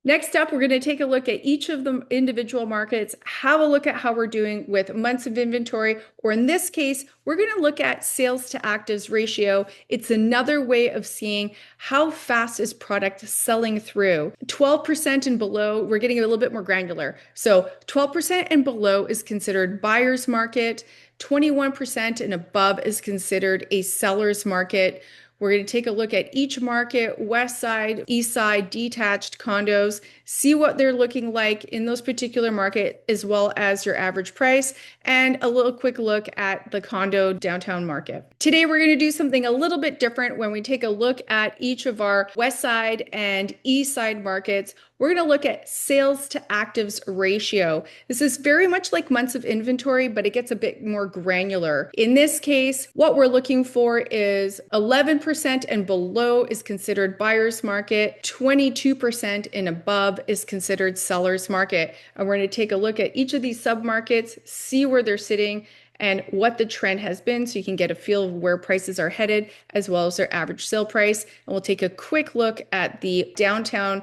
Next up, we're going to take a look at each of the individual markets, have a look at how we're doing with months of inventory, or in this case, we're going to look at sales to actives ratio. It's another way of seeing how fast is product selling through. 12% and below, we're getting a little bit more granular. So 12% and below is considered buyer's market. 21% and above is considered a seller's market. We're going to take a look at each market, west side, east side, detached condos, see what they're looking like in those particular market, as well as your average price, and a little quick look at the condo downtown market. Today, we're going to do something a little bit different when we take a look at each of our west side and east side markets. We're going to look at sales to actives ratio. This is very much like months of inventory, but it gets a bit more granular. In this case, what we're looking for is 11% and below is considered buyer's market, 22% and above is considered seller's market. And we're going to take a look at each of these submarkets, see where they're sitting, and what the trend has been so you can get a feel of where prices are headed, as well as their average sale price. And we'll take a quick look at the downtown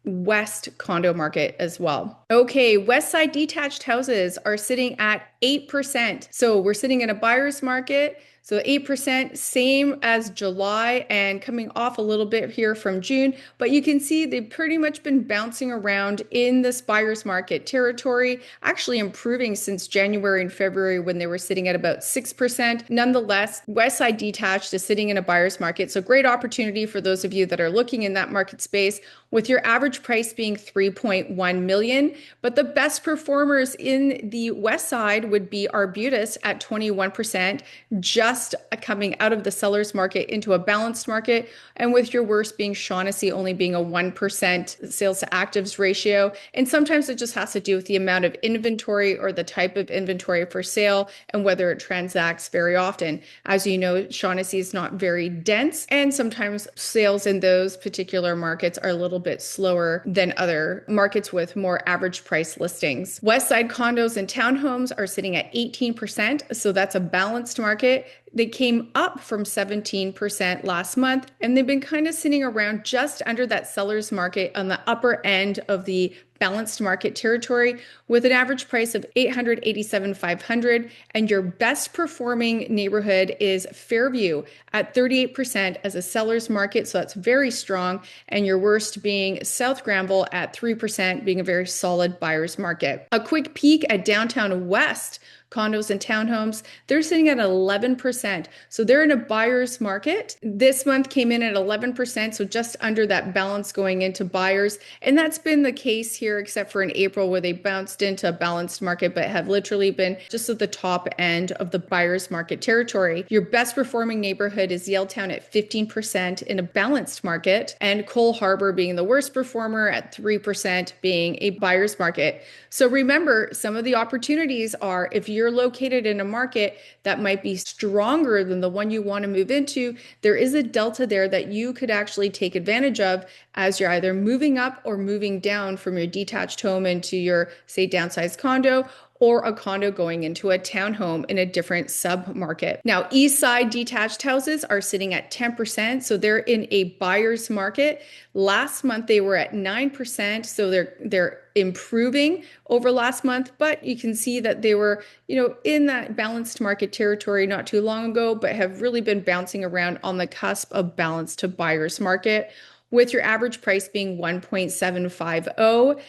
West condo market as well. Okay, West Side detached houses are sitting at 8%. So we're sitting in a buyer's market. So 8%, same as July and coming off a little bit here from June, but you can see they've pretty much been bouncing around in this buyer's market territory, actually improving since January and February when they were sitting at about 6%. Nonetheless, West Side detached is sitting in a buyer's market. So great opportunity for those of you that are looking in that market space, with your average price being 3.1 million. But the best performers in the West Side would be Arbutus at 21%, just coming out of the seller's market into a balanced market, and with your worst being Shaughnessy only being a 1% sales to actives ratio. And sometimes it just has to do with the amount of inventory or the type of inventory for sale and whether it transacts very often. As you know, Shaughnessy is not very dense, and sometimes sales in those particular markets are a little bit slower than other markets with more average price listings. West Side condos and townhomes are sitting at 18%, so that's a balanced market. They came up from 17% last month, and they've been kind of sitting around just under that seller's market on the upper end of the balanced market territory, with an average price of $887,500. And your best performing neighborhood is Fairview at 38% as a seller's market. So that's very strong. And your worst being South Granville at 3%, being a very solid buyer's market. A quick peek at downtown West condos and townhomes, they're sitting at 11%. So they're in a buyer's market. This month came in at 11%, so just under that balance going into buyers. And that's been the case here, except for in April where they bounced into a balanced market, but have literally been just at the top end of the buyer's market territory. Your best performing neighborhood is Yaletown at 15% in a balanced market, and Cole Harbour being the worst performer at 3%, being a buyer's market. So remember, some of the opportunities are if you're located in a market that might be stronger than the one you want to move into, there is a delta there that you could actually take advantage of as you're either moving up or moving down from your detached home into your, say, downsized condo, or a condo going into a townhome in a different sub-market. Now, east side detached houses are sitting at 10%, so they're in a buyer's market. Last month they were at 9%, so they're improving over last month, but you can see that they were, in that balanced market territory not too long ago, but have really been bouncing around on the cusp of balance to buyer's market, with your average price being 1.750.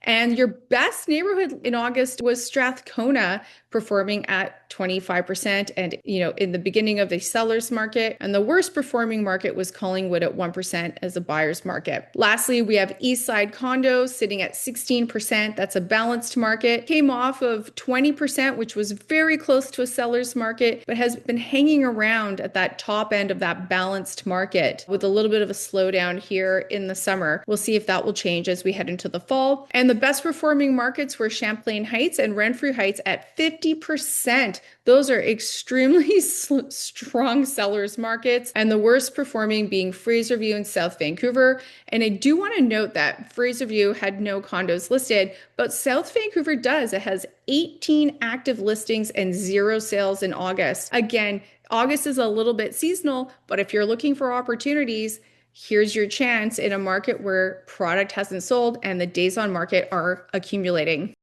And your best neighborhood in August was Strathcona, performing at 25%, and in the beginning of the seller's market. And the worst performing market was Collingwood at 1% as a buyer's market. Lastly, we have east side condos sitting at 16%. That's a balanced market. Came off of 20%, which was very close to a seller's market, but has been hanging around at that top end of that balanced market with a little bit of a slowdown here in the summer. We'll see if that will change as we head into the fall. And the best performing markets were Champlain Heights and Renfrew Heights at 50%. Those are extremely strong sellers markets, and the worst performing being Fraserview and South Vancouver. And I do want to note that Fraserview had no condos listed, but South Vancouver does. It has 18 active listings and 0 sales in August. Again, August is a little bit seasonal, but if you're looking for opportunities, here's your chance in a market where product hasn't sold and the days on market are accumulating.